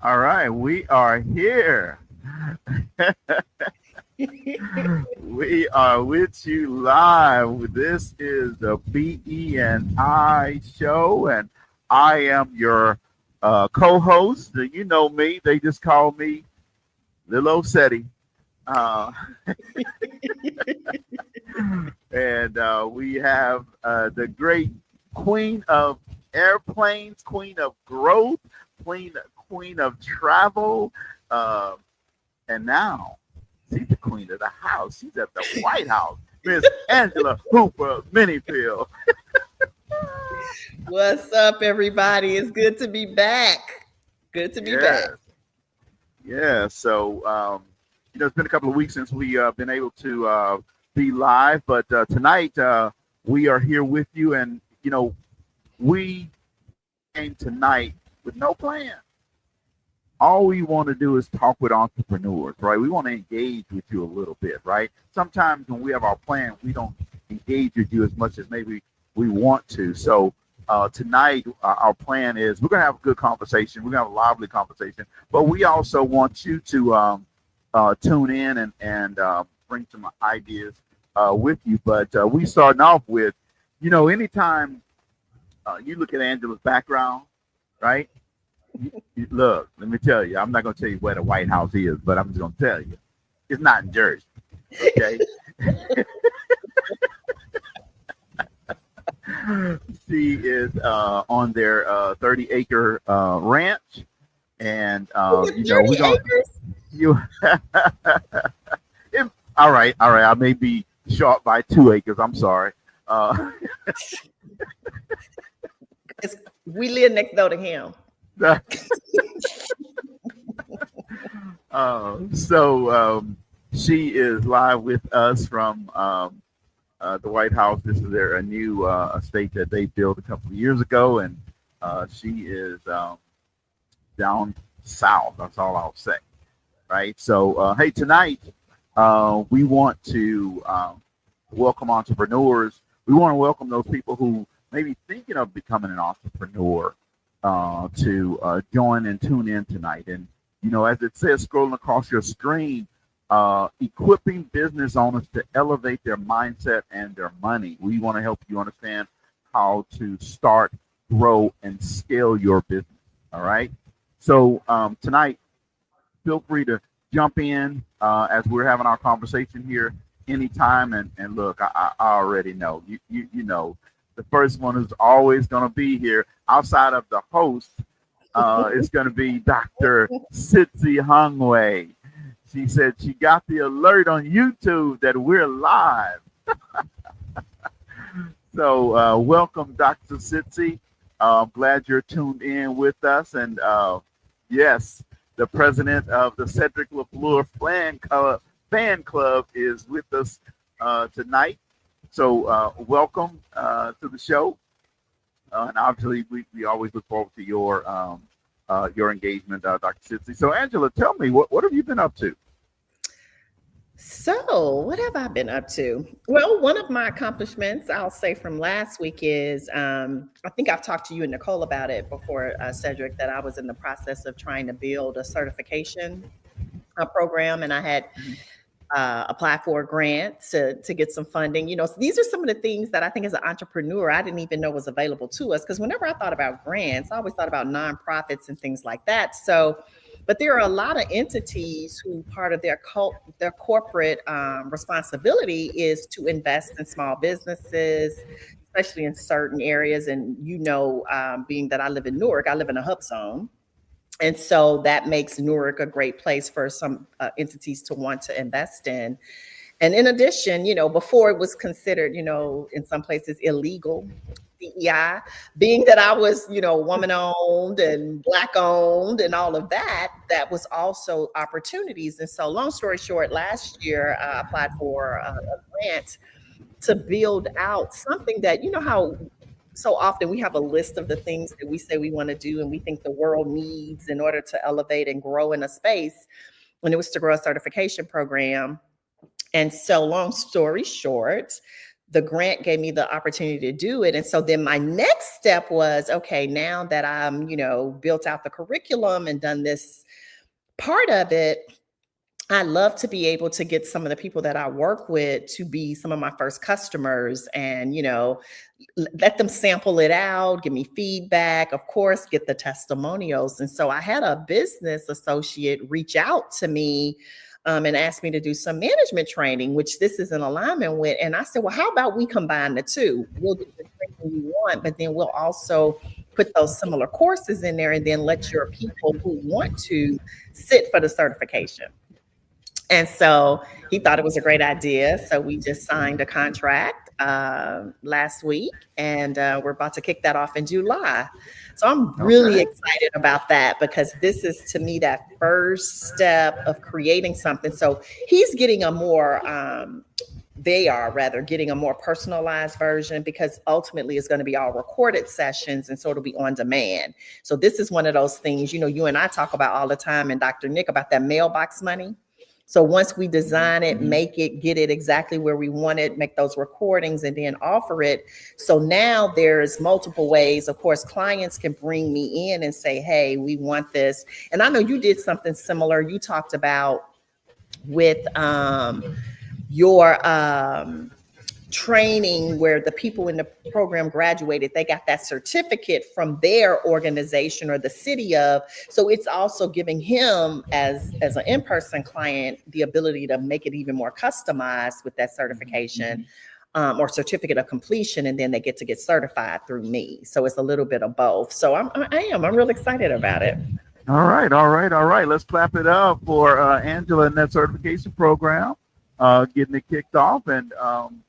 All right, we are here. We are with you live. This is the BE&I show, and I am your co-host. You know me; they just call me Lil Setti. Uh, and we have the great queen of airplanes, queen of growth, queen of travel, uh, and now she's the queen of the house. She's at the White House, Miss Angela Hooper Minifield. What's up, everybody? It's good to be back. Good to be back. Yes, yes. So it's been a couple of weeks since we been able to be live, but tonight we are here with you, and we came tonight with no plan. All we want to do is talk with entrepreneurs, right? We want to engage with you a little bit, right? Sometimes when we have our plan, we don't engage with you as much as maybe we want to. So tonight, our plan is we're going to have a good conversation. We're going to have a lively conversation, but we also want you to tune in and bring some ideas with you. But we starting off with, anytime you look at Angela's background, right? Look, let me tell you, I'm not going to tell you where the White House is, but I'm just going to tell you, it's not in Jersey. Okay. She is on their 30-acre ranch, and we're 30 going acres? you. All right, all right. I may be short by 2 acres. I'm sorry. Uh, We live next door to him. so she is live with us from the White House. This is a new estate that they built a couple of years ago, and she is down south. That's all I'll say. Right. So, hey, tonight we want to welcome entrepreneurs. We want to welcome those people who may be thinking of becoming an entrepreneur to join and tune in tonight. And, as it says, scrolling across your screen, equipping business owners to elevate their mindset and their money. We want to help you understand how to start, grow, and scale your business. All right. So tonight, feel free to jump in as we're having our conversation here anytime. And look, I already know you know the first one is always going to be here outside of the host. It's going to be Dr. Sitsi Hungway. She said she got the alert on YouTube that we're live. So welcome, Dr. Sitsi. I'm glad you're tuned in with us. And yes, the president of the Cedric LaFleur fan club is with us tonight. So welcome to the show. And obviously, we always look forward to your engagement, Dr. Sitsi. So, Angela, tell me, what have you been up to? So, what have I been up to? Well, one of my accomplishments, I'll say from last week is I think I've talked to you and Nicole about it before, Cedric, that I was in the process of trying to build a certification program, and I had apply for a grant to get some funding. So these are some of the things that I think as an entrepreneur, I didn't even know was available to us. Because whenever I thought about grants, I always thought about nonprofits and things like that. So, but there are a lot of entities who part of their corporate responsibility is to invest in small businesses, especially in certain areas. And being that I live in Newark, I live in a hub zone. And so that makes Newark a great place for some entities to want to invest in. And in addition, before it was considered, in some places illegal, DEI, being that I was, woman owned and Black owned and all of that, that was also opportunities. And so, long story short, last year I applied for a grant to build out something that, how so often we have a list of the things that we say we want to do and we think the world needs in order to elevate and grow in a space. And it was to grow a certification program. And so, long story short, the grant gave me the opportunity to do it. And so then my next step was, okay, now that I'm, built out the curriculum and done this part of it, I love to be able to get some of the people that I work with to be some of my first customers and, let them sample it out, give me feedback, of course, get the testimonials. And so I had a business associate reach out to me and ask me to do some management training, which this is in alignment with. And I said, well, how about we combine the two? We'll do the training you want, but then we'll also put those similar courses in there and then let your people who want to sit for the certification. And so he thought it was a great idea. So we just signed a contract last week, and we're about to kick that off in July. So I'm really excited about that because this is, to me, that first step of creating something. So he's getting a more, they are rather getting a more personalized version because ultimately it's going to be all recorded sessions. And so it'll be on demand. So this is one of those things, you and I talk about all the time, and Dr. Nick, about that mailbox money. So once we design it, make it, get it exactly where we want it, make those recordings and then offer it. So now there's multiple ways. Of course, clients can bring me in and say, hey, we want this. And I know you did something similar. You talked about with your training where the people in the program graduated, they got that certificate from their organization or the city of. So it's also giving him as an in-person client the ability to make it even more customized with that certification or certificate of completion, and then they get to get certified through me. So it's a little bit of both. So I'm really excited about it. All right. Let's clap it up for Angela and that certification program. Getting it kicked off and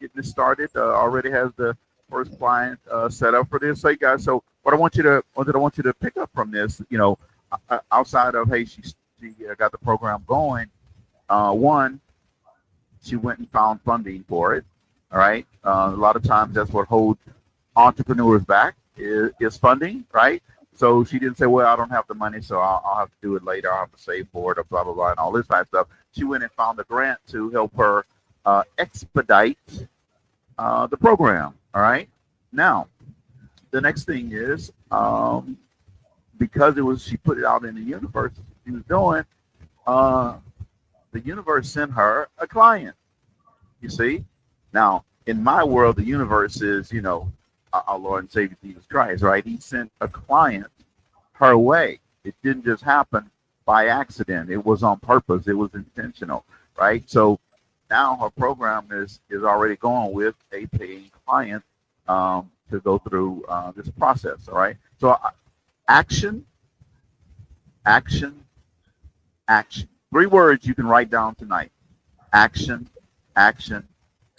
getting it started. Already has the first client set up for this. So, guys, so what I want you to pick up from this, outside of, hey, she got the program going. One, she went and found funding for it. All right. A lot of times that's what holds entrepreneurs back is funding, right? So she didn't say, well, I don't have the money, so I'll have to do it later. I'll have to save for it, or blah, blah, blah, and all this kind of stuff. She went and found a grant to help her expedite the program. All right. Now, the next thing is because she put it out in the universe, she was doing, the universe sent her a client. You see? Now, in my world, the universe is, our Lord and Savior Jesus Christ, right? He sent a client her way. It didn't just happen by accident. It was on purpose. It was intentional, right? So now her program is already going with a paying client to go through this process, all right? So action, action, action. 3 words you can write down tonight. Action, action,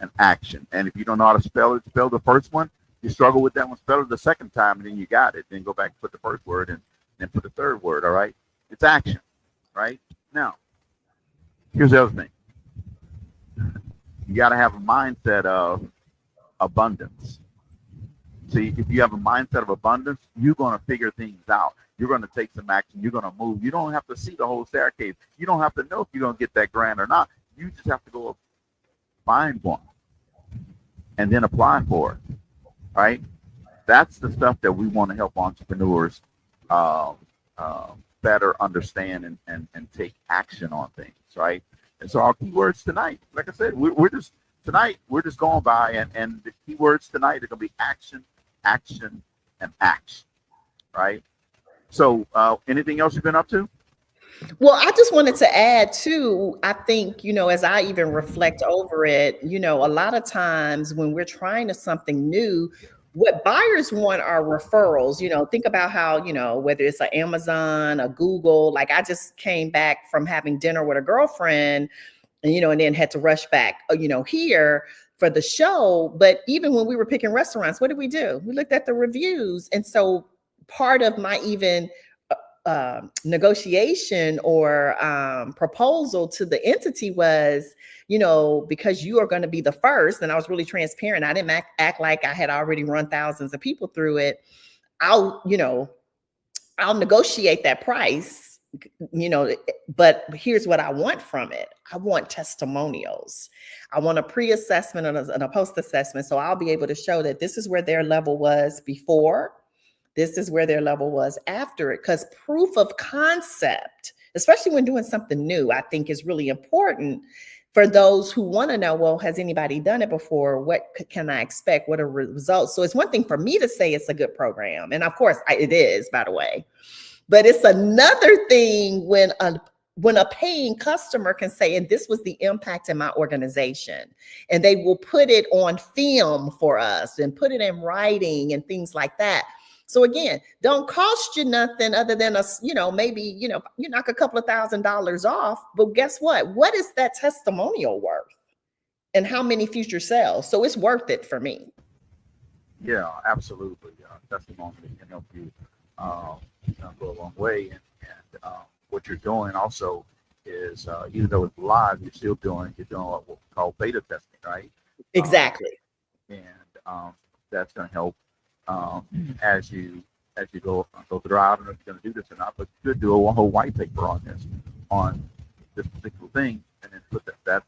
and action. And if you don't know how to spell the first one. You struggle with that one, spell it the second time, and then you got it. Then go back and put the first word and then put the third word, all right? It's action, right? Now, here's the other thing. You got to have a mindset of abundance. See, if you have a mindset of abundance, you're going to figure things out. You're going to take some action. You're going to move. You don't have to see the whole staircase. You don't have to know if you're going to get that grant or not. You just have to go find one and then apply for it. Right? That's the stuff that we want to help entrepreneurs better understand and take action on things, right? And so our keywords tonight, like I said, we're just going by and the keywords tonight are going to be action, action, and action, right? So anything else you've been up to? Well, I just wanted to add too, I think, as I even reflect over it, a lot of times when we're trying to something new, what buyers want are referrals. Think about how, whether it's an Amazon, a Google, like I just came back from having dinner with a girlfriend and then had to rush back, here for the show. But even when we were picking restaurants, what did we do? We looked at the reviews. And so part of my even negotiation or proposal to the entity was, because you are going to be the first, and I was really transparent. I didn't act like I had already run thousands of people through it. I'll negotiate that price but here's what I want from it. I want testimonials. I want a pre-assessment and a post-assessment. So I'll be able to show that this is where their level was before, this is where their level was after it. Because proof of concept, especially when doing something new, I think is really important for those who want to know, well, has anybody done it before? What can I expect? What are results? So it's one thing for me to say it's a good program. And of course it is, by the way. But it's another thing when a paying customer can say, and this was the impact in my organization, and they will put it on film for us and put it in writing and things like that. So again, don't cost you nothing other than us, maybe, you knock a couple of $1,000s off, but guess what? What is that testimonial worth? And how many future sales? So it's worth it for me. Yeah, absolutely. Testimony can help you go a long way. And what you're doing also is, even though it's live, you're doing what we call beta testing, right? Exactly. And that's going to help as you go through. I don't know if you're going to do this or not, but you could do a whole white paper on this particular thing, and then put that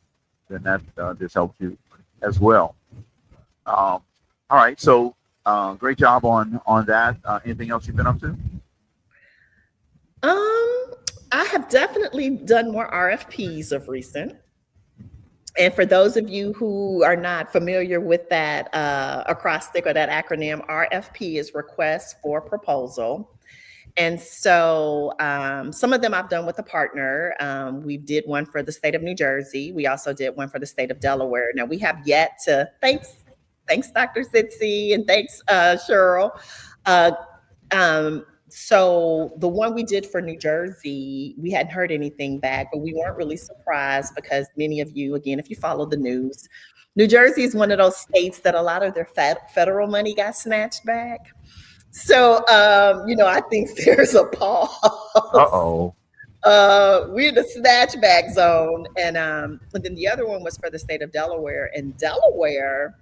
just helps you as well. All right, so great job on that. Anything else you've been up to? I have definitely done more RFPs of recent. And for those of you who are not familiar with that acrostic or that acronym, RFP is request for proposal. And so some of them I've done with a partner. We did one for the state of New Jersey. We also did one for the state of Delaware. Now we have yet to, thanks Dr. Sitsi, and thanks Cheryl. So the one we did for New Jersey, we hadn't heard anything back, but we weren't really surprised because many of you, again, if you follow the news, New Jersey is one of those states that a lot of their federal money got snatched back. So, I think there's a pause. Uh-oh. We're in the snatchback zone. And then the other one was for the state of Delaware. And Delaware,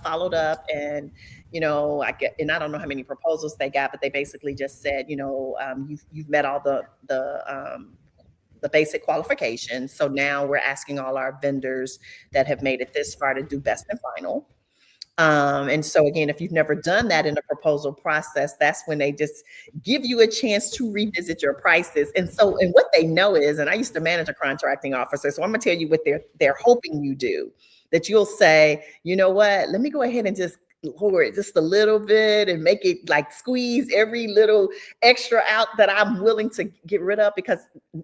followed up and, I don't know how many proposals they got, but they basically just said, you've met all the basic qualifications. So now we're asking all our vendors that have made it this far to do best and final. And so again, if you've never done that in a proposal process, that's when they just give you a chance to revisit your prices. And what they know is, and I used to manage a contracting officer, so I'm gonna tell you what they're hoping you do, that you'll say, you know what, let me go ahead and just lower it just a little bit and make it like squeeze every little extra out that I'm willing to get rid of, because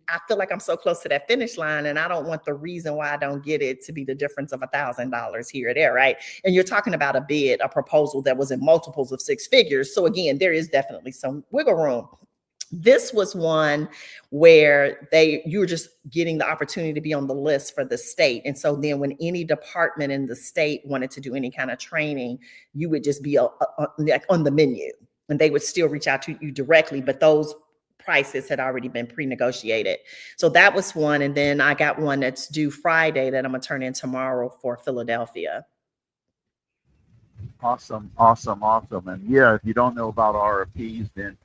I feel like I'm so close to that finish line and I don't want the reason why I don't get it to be the difference of $1,000 here or there, right? And you're talking about a proposal that was in multiples of six figures. So again, there is definitely some wiggle room. This was one where you were just getting the opportunity to be on the list for the state. And so then when any department in the state wanted to do any kind of training, you would just be on the menu and they would still reach out to you directly, but those prices had already been pre-negotiated. So that was one. And then I got one that's due Friday that I'm gonna turn in tomorrow for Philadelphia. Awesome. And yeah, if you don't know about RFPs, then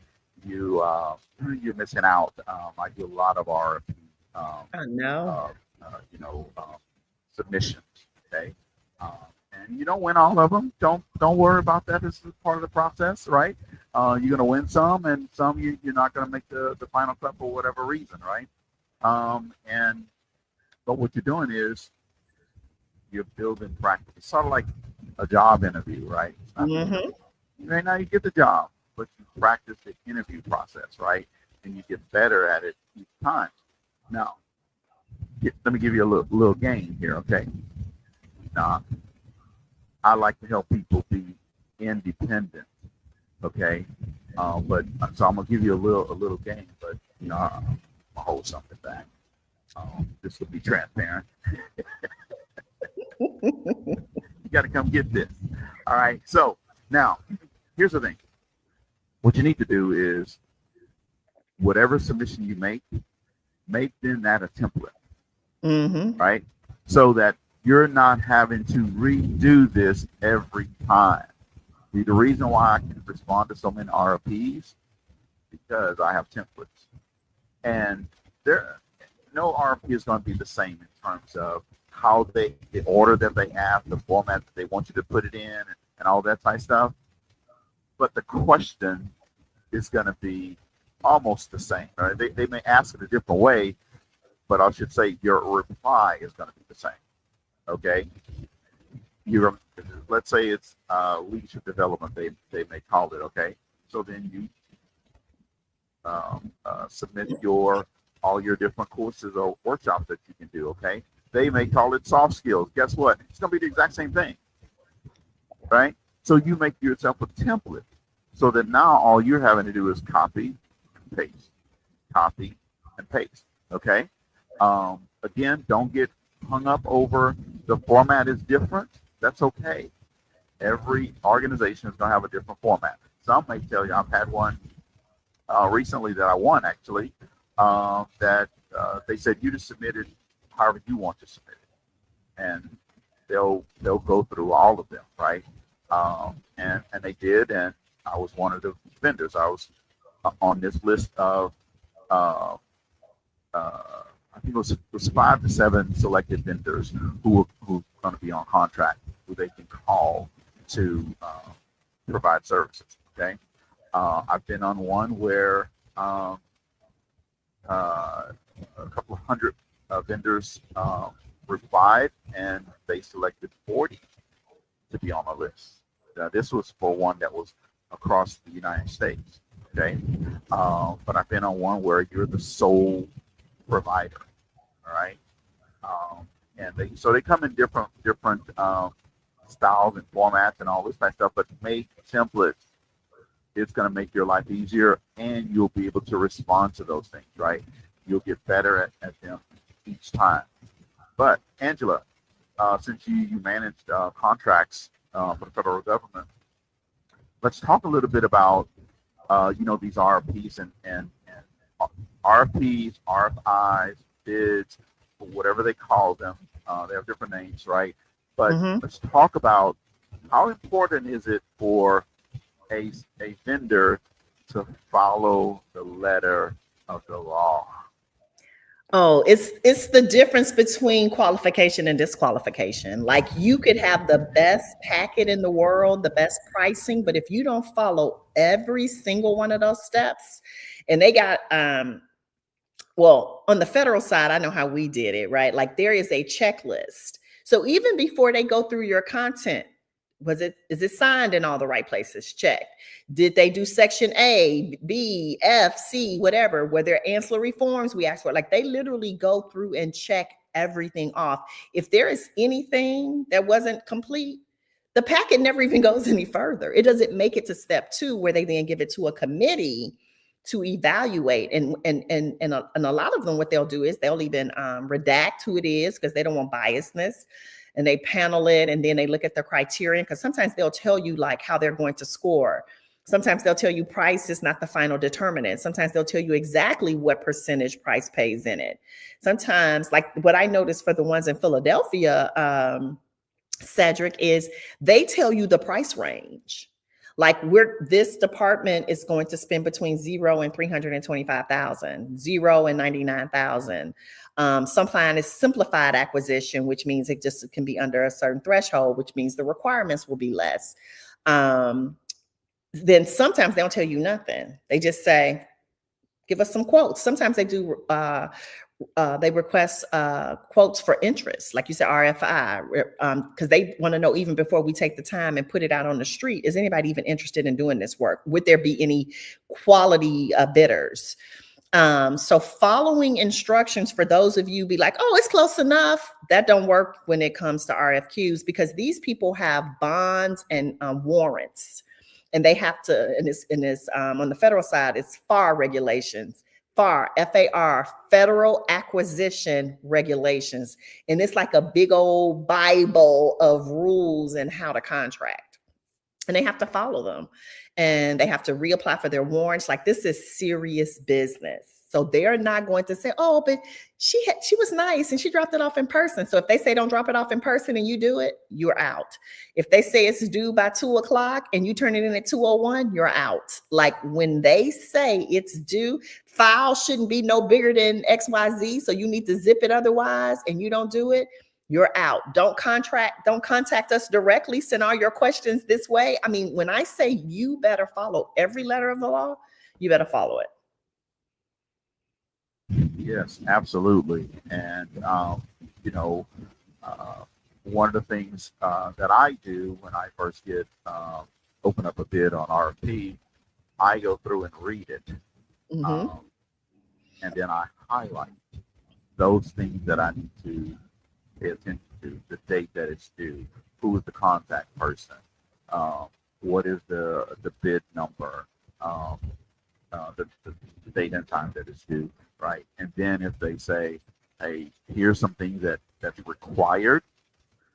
you're missing out. I do a lot of RFP, I know. Submissions. Okay, and you don't win all of them. Don't worry about that. This is part of the process, right? You're gonna win some, and some you're not gonna make the final cut for whatever reason, right? But what you're doing is you're building practice. It's sort of like a job interview, right? Mm-hmm. Right now you get the job, but you practice the interview process, right? And you get better at it each time. Now, let me give you a little game here, okay? Now, I like to help people be independent, okay? But so I'm gonna give you a little game, but I'll hold something back. This will be transparent. You got to come get this. All right. So now, here's the thing. What you need to do is, whatever submission you make then that a template, right? So that you're not having to redo this every time. See, the reason why I can respond to so many RFPs, because I have templates. And there, no RFP is going to be the same in terms of how the order that they have, the format that they want you to put it in, and all that type of stuff. But the question is going to be almost the same. Right? They may ask it a different way, but I should say your reply is going to be the same. Okay, you let's say it's leadership development. They may call it. Okay, so then you submit your all your different courses or workshops that you can do. Okay, they may call it soft skills. Guess what? It's going to be the exact same thing, right? So you make yourself a template so that now all you're having to do is copy and paste, copy and paste. Okay. Again, don't get hung up over the format is different. That's okay. Every organization is going to have a different format. Some may tell you, I've had one recently that I won actually, that they said you just submit it however you want to submit it, and they'll go through all of them, right? And they did, and I was one of the vendors. I was on this list of I think it was 5 to 7 selected vendors who are going to be on contract, who they can call to provide services. Okay, I've been on one where a couple of hundred vendors replied, and they selected 40 to be on the list. This was for one that was across the United States. Okay, but I've been on one where you're the sole provider. All right, and they come in different styles and formats and all this type of stuff. But make templates. It's going to make your life easier, and you'll be able to respond to those things. Right, you'll get better at them each time. But Angela, since you managed contracts for the federal government, let's talk a little bit about these RFPs and RFPs, RFIs, bids, whatever they call them. They have different names, right? But let's talk about how important is it for a vendor to follow the letter of the law. Oh, it's the difference between qualification and disqualification. Like you could have the best packet in the world, the best pricing, but if you don't follow every single one of those steps, and they got well, on the federal side, I know how we did it, right? Like there is a checklist. So even before they go through your content, is it signed in all the right places? Check. Did they do section A, B, F, C, whatever? Were there ancillary forms we asked for? Like they literally go through and check everything off. If there is anything that wasn't complete, the packet never even goes any further. It doesn't make it to step 2 where they then give it to a committee to evaluate. And a lot of them, what they'll do is they'll even redact who it is because they don't want biasness. And they panel it, and then they look at the criterion, because sometimes they'll tell you like how they're going to score. Sometimes they'll tell you price is not the final determinant. Sometimes they'll tell you exactly what percentage price pays in it. Sometimes, like what I noticed for the ones in Philadelphia, Cedric, is they tell you the price range. Like this department is going to spend between 0 and 325,000, 0 and 99,000. Some find is simplified acquisition, which means it just can be under a certain threshold, which means the requirements will be less. Then sometimes they don't tell you nothing. They just say, give us some quotes. Sometimes they do, they request quotes for interest, like you said, RFI, because they want to know even before we take the time and put it out on the street, is anybody even interested in doing this work? Would there be any quality bidders? So following instructions, for those of you be like, oh, it's close enough. That don't work when it comes to RFQs, because these people have bonds and warrants, and they have to, and it's on the federal side, it's FAR regulations, FAR, F-A-R, Federal Acquisition Regulations. And it's like a big old Bible of rules and how to contract. And they have to follow them. And they have to reapply for their warrants. Like this is serious business. So they're not going to say, oh, but she was nice and she dropped it off in person. So if they say don't drop it off in person and you do it, you're out. If they say it's due by 2 o'clock and you turn it in at 2:01, you're out. Like when they say it's due, file shouldn't be no bigger than XYZ. So you need to zip it otherwise, and you don't do it, you're out. Don't contact us directly. Send all your questions this way. I mean, when I say you better follow every letter of the law, you better follow it. Yes, absolutely. And, you know, one of the things that I do when I first get open up a bid on RFP, I go through and read it. Mm-hmm. And then I highlight those things that I need to pay attention to, the date that it's due, who is the contact person, what is the bid number, the date and time that it's due, right? And then if they say, hey, here's some things that's required,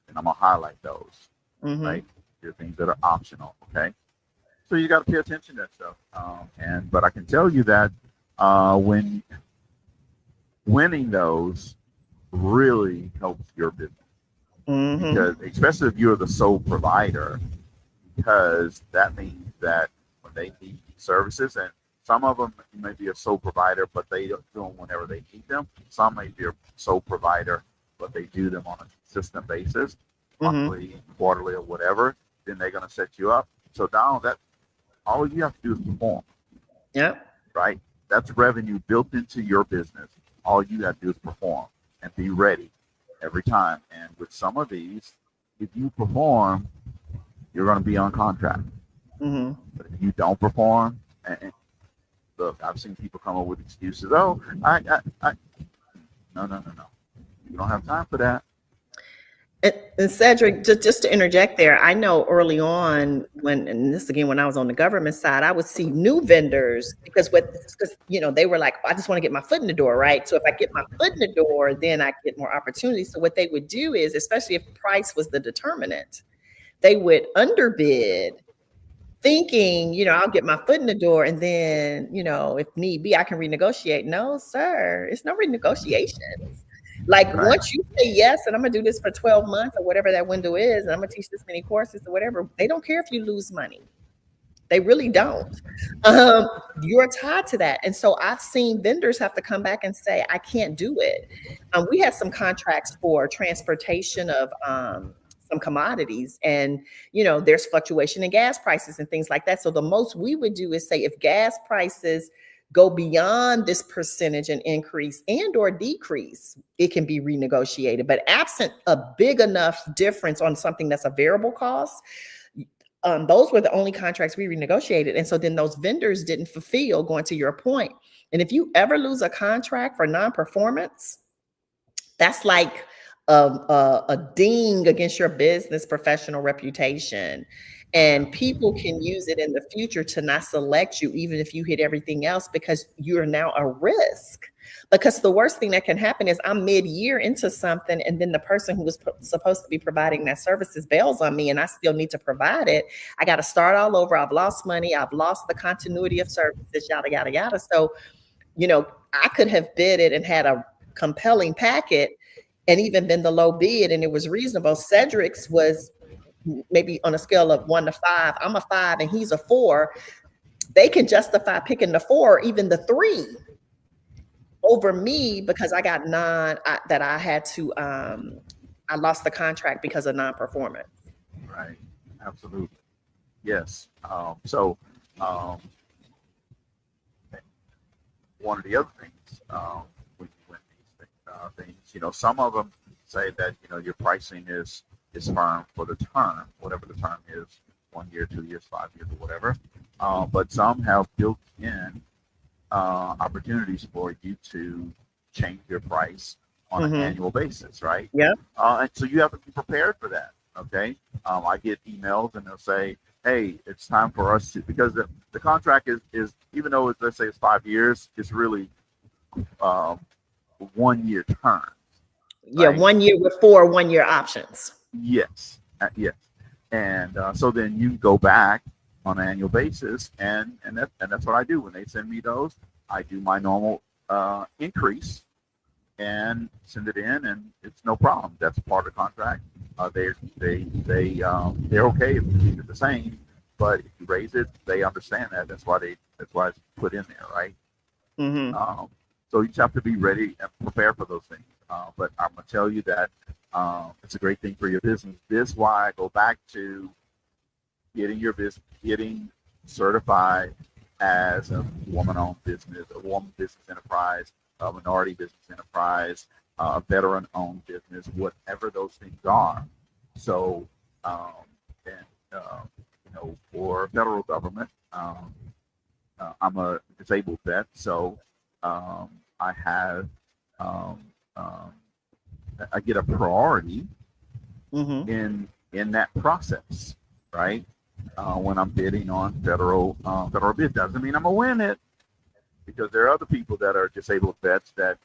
then I'm gonna highlight those, Mm-hmm. right? There are things that are optional, okay? So you got to pay attention to that stuff. But I can tell you that when winning those really helps your business, Mm-hmm. because especially if you're the sole provider, because that means that when they need services, and some of them you may be a sole provider, but they don't do them whenever they need them. Some may be a sole provider, but they do them on a consistent basis, monthly, quarterly, or whatever. Then they're going to set you up. So now that all you have to do is perform. Yep. Right? That's revenue built into your business. All you have to do is perform and be ready every time. And with some of these, if you perform, you're going to be on contract. Mm-hmm. But if you don't perform, and look, I've seen people come up with excuses. Oh, no. You don't have time for that. And Cedric, just to interject there, I know early on and this again, when I was on the government side, I would see new vendors because they were like, I just want to get my foot in the door, right? So if I get my foot in the door, then I get more opportunities. So what they would do is, especially if price was the determinant, they would underbid, thinking, I'll get my foot in the door and then, if need be, I can renegotiate. No, sir, it's no renegotiations. Like Right. once you say yes, and I'm gonna do this for 12 months or whatever that window is, and I'm gonna teach this many courses or whatever, they don't care if you lose money. They really don't. You're tied to that. And so I've seen vendors have to come back and say, I can't do it. We had some contracts for transportation of some commodities, and there's fluctuation in gas prices and things like that. So the most we would do is say, if gas prices go beyond this percentage and increase and or decrease, it can be renegotiated. But absent a big enough difference on something that's a variable cost, those were the only contracts we renegotiated. And so then those vendors didn't fulfill, going to your point. And if you ever lose a contract for non-performance, that's like a ding against your business professional reputation. And people can use it in the future to not select you, even if you hit everything else, because you're now a risk. Because the worst thing that can happen is I'm mid-year into something, and then the person who was supposed to be providing that services bails on me, and I still need to provide it. I got to start all over. I've lost money. I've lost the continuity of services, yada, yada, yada. So, I could have bid it and had a compelling packet and even been the low bid, and it was reasonable. Cedric's was maybe on a scale of 1 to 5. I'm a 5 and he's a 4. They can justify picking the 4 or even the 3 over me because I got that I had to, I lost the contract because of non-performance. Right. Absolutely. Yes. So one of the other things when you win these things, some of them say that your pricing is firm for the term, whatever the term is, 1 year, 2 years, 5 years, or whatever. But some have built in opportunities for you to change your price on an annual basis, right? Yeah. And so you have to be prepared for that. Okay. I get emails and they'll say, hey, it's time for us to, because the contract is even though let's say it's 5 years, it's really 1 year term. Yeah, right? 1 year with 4 1-year options. Yes. Yes. And so then you go back on an annual basis, and that's what I do when they send me those. I do my normal increase and send it in, and it's no problem. That's part of the contract. They're okay if you keep it the same, but if you raise it, they understand that. That's why it's put in there, right? Mm-hmm. So you just have to be ready and prepare for those things. But I'm gonna tell you that it's a great thing for your business. This is why I go back to getting certified as a woman-owned business, a woman business enterprise, a minority business enterprise, a veteran-owned business, whatever those things are. So, and for federal government, I'm a disabled vet, so I have um, um, I get a priority Mm-hmm. in that process, right? When I'm bidding on federal bid, doesn't mean I'm gonna win it, because there are other people that are disabled vets that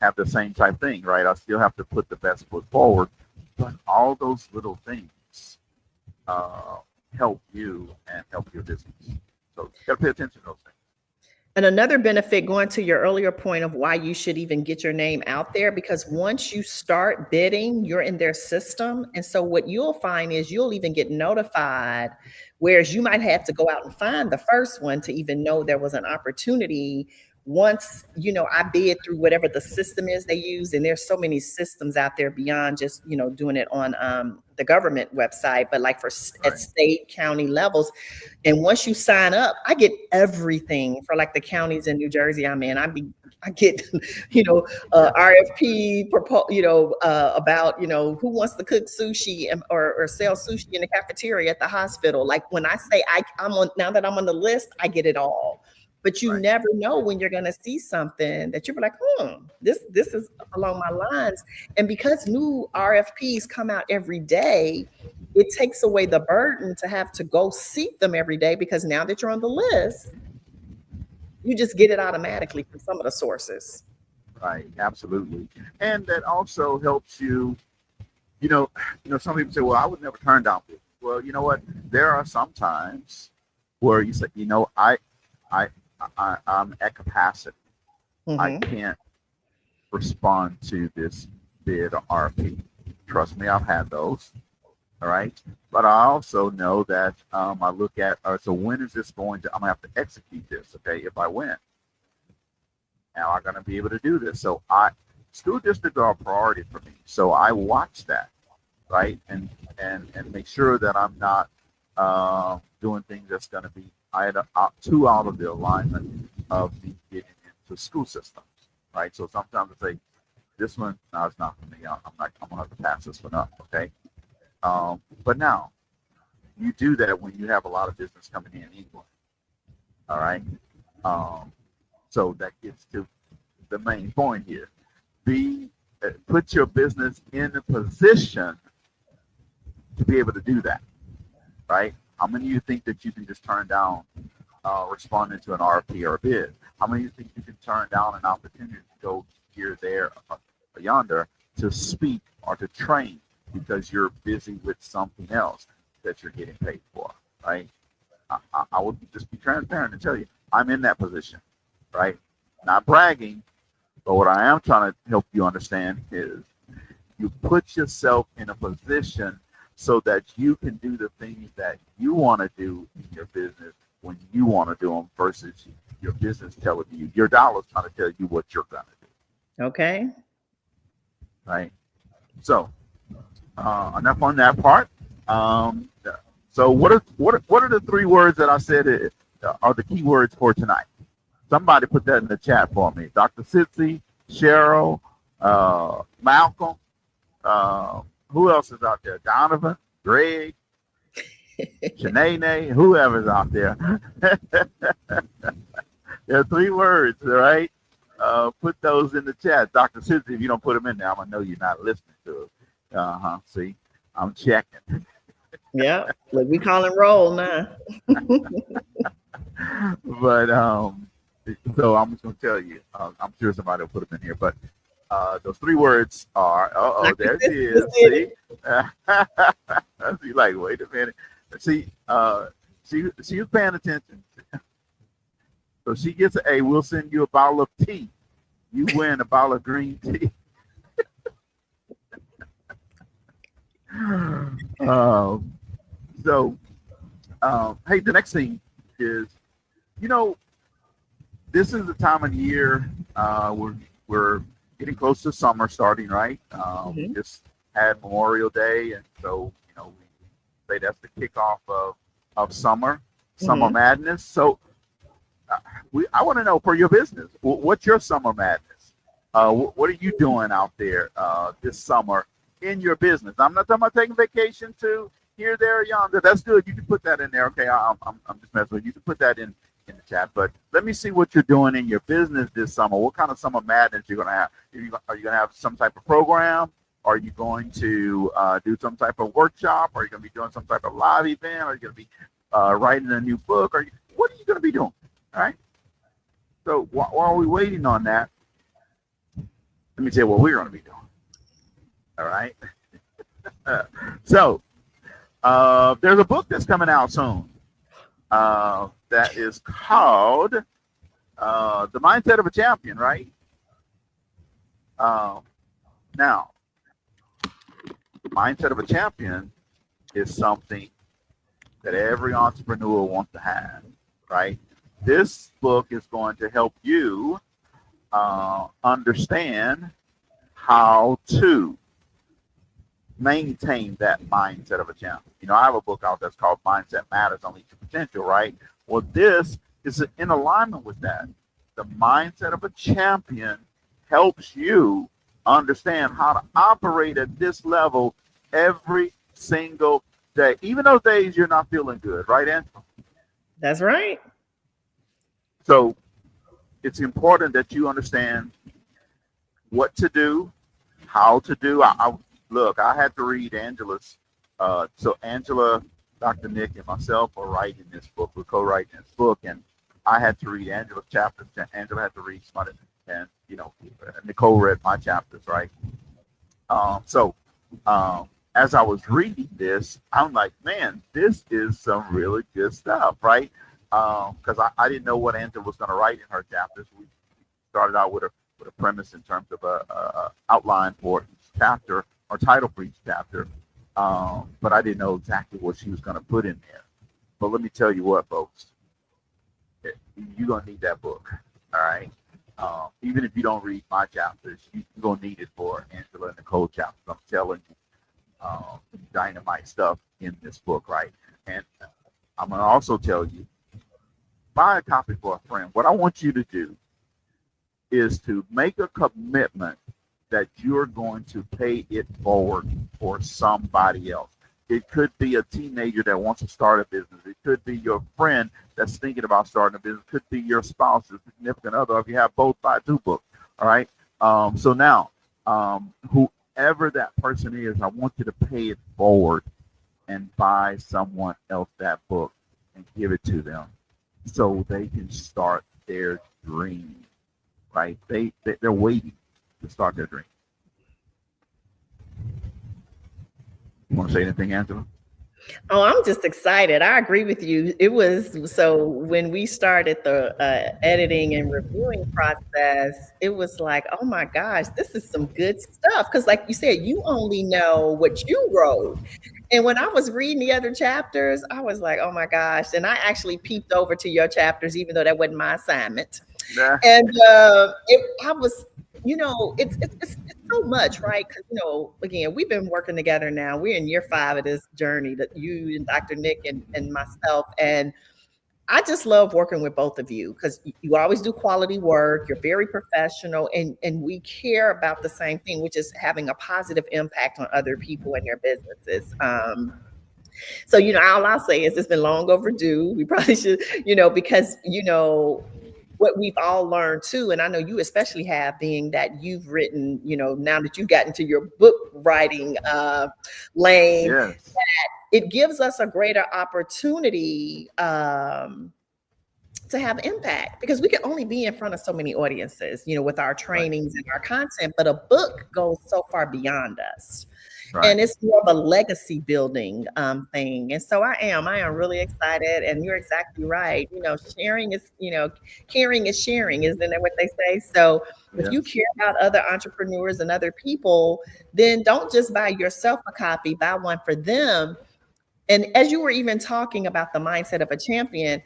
have the same type thing, right? I still have to put the best foot forward, but all those little things uh, help you and help your business. So you got to pay attention to those things. And another benefit, going to your earlier point of why you should even get your name out there, because once you start bidding, you're in their system. And so what you'll find is you'll even get notified, whereas you might have to go out and find the first one to even know there was an opportunity. Once, I bid through whatever the system is they use, and there's so many systems out there beyond just, doing it on the government website, but like at Right, state, county levels. And once you sign up, I get everything for like the counties in New Jersey I'm in. I get, yeah, RFP about, who wants to cook sushi or sell sushi in the cafeteria at the hospital. Like when I say now that I'm on the list, I get it all. But you right, never know when you're going to see something that you're like, this is along my lines. And because new RFPs come out every day, it takes away the burden to have to go seek them every day, because now that you're on the list, you just get it automatically from some of the sources. right, absolutely. And that also helps you. You know, some people say, "Well, I would never turn down business." Well, you know what? There are some times where you say, I, I'm at capacity. I Mm-hmm. can't respond to this bid or RFP. Trust me, I've had those. All right. But I also know that I look at, so when is this going to, I'm going to have to execute this. Okay. If I win, am I going to be able to do this? So school districts are a priority for me. So I watch that, right? And make sure that I'm not doing things that's going to be too out of the alignment of me getting into school systems, right? So sometimes I say, this one, no, it's not for me. I'm gonna have to pass this one up, okay? But now you do that when you have a lot of business coming in anyway, all right? Um, so that gets to the main point here. Put your business in a position to be able to do that, right? How many of you think that you can just turn down responding to an RFP or a bid? How many of you think you can turn down an opportunity to go here, there, or yonder to speak or to train because you're busy with something else that you're getting paid for, right? I would just be transparent and tell you, I'm in that position, right? Not bragging, but what I am trying to help you understand is you put yourself in a position so that you can do the things that you want to do in your business when you want to do them versus your business telling you, your dollar's trying to tell you what you're going to do, Okay. right? So enough on that part. So what are the three words that I said are the key words for tonight? Somebody put that in the chat for me. Dr. Sitzi, Cheryl, Malcolm, who else is out there? Donovan, Greg, Shanae, whoever's out there. There are three words, all right? Put those in the chat. Dr. Sitzi, if you don't put them in there, I'm going to know you're not listening to it. See, I'm checking. Yeah. Like we call it roll now. But so I'm just going to tell you, I'm sure somebody will put them in here, but those three words are, there it is. See? She's like, wait a minute. See, she was paying attention. So she gets an A, we'll send you a bottle of tea. you win a bottle of green tea. um, so, hey, the next thing is, you know, this is the time of year we're getting close to summer starting, right? We Mhm. just had Memorial Day, and so we say that's the kickoff of summer Mhm. madness. So I want to know for your business, what's your summer madness? What are you doing out there this summer in your business? I'm not talking about taking vacation to here, there, yonder. That's good. You can put that in there. Okay, I'm just messing with you. You can put that in the chat. But let me see what you're doing in your business this summer. What kind of summer madness you're going to have? Are you going to have some type of program? Are you going to do some type of workshop? Are you going to be doing some type of live event? Are you going to be writing a new book? What are you going to be doing? All right. So while we're waiting on that, let me tell you what we're going to be doing. All right. Uh, so there's a book that's coming out soon that is called The Mindset of a Champion, right? Um, now, the mindset of a champion is something that every entrepreneur wants to have, right? This book is going to help you understand how to maintain that mindset of a champion. I have a book out that's called Mindset Matters, Unleash Your Potential, right? Well, this is in alignment with that. The mindset of a champion helps you understand how to operate at this level every single day, even those days you're not feeling good, right, Angela? That's right. So it's important that you understand what to do, how to do. Look, I had to read Angela's. So Angela, Dr. Nick, and myself are writing this book. We're co-writing this book, and I had to read Angela's chapters. Angela had to read some of it, and Nicole read my chapters, right? So as I was reading this, I'm like, man, this is some really good stuff, right? Because I didn't know what Angela was going to write in her chapters. We started out with a premise in terms of a outline for each chapter or title for each chapter, but I didn't know exactly what she was going to put in there. But let me tell you what, folks, you're going to need that book, all right? Even if you don't read my chapters, you're going to need it for Angela and Nicole chapters. I'm telling you, dynamite stuff in this book, right? And I'm going to also tell you, buy a copy for a friend. What I want you to do is to make a commitment that you're going to pay it forward for somebody else. It could be a teenager that wants to start a business. It could be your friend that's thinking about starting a business. It could be your spouse, your significant other. If you have both, buy two books. All right. So now, whoever that person is, I want you to pay it forward and buy someone else that book and give it to them so they can start their dream. Right? They're waiting to start their dream. You want to say anything, Angela? Oh, I'm just excited. I agree with you. It was so when we started the editing and reviewing process, it was like, oh my gosh, this is some good stuff. Because, like you said, you only know what you wrote. And when I was reading the other chapters, I was like, oh my gosh. And I actually peeped over to your chapters, even though that wasn't my assignment. Yeah. And I was, it's so much, right? Because again, we've been working together now. We're in year 5 of this journey, that you and Dr. Nick and myself, and I just love working with both of you because you always do quality work. You're very professional, and we care about the same thing, which is having a positive impact on other people and their businesses. So, all I'll say is it's been long overdue. We probably should, because, what we've all learned too, and I know you especially have, being that you've written, now that you've gotten to your book writing lane, Yes. it gives us a greater opportunity to have impact, because we can only be in front of so many audiences, with our Right. trainings and our content, but a book goes so far beyond us. Right. And it's more of a legacy building thing. And so I am really excited. And you're exactly right. Sharing is, caring is sharing, isn't that what they say? So if you Yes. care about other entrepreneurs and other people, then don't just buy yourself a copy, buy one for them. And as you were even talking about the mindset of a champion,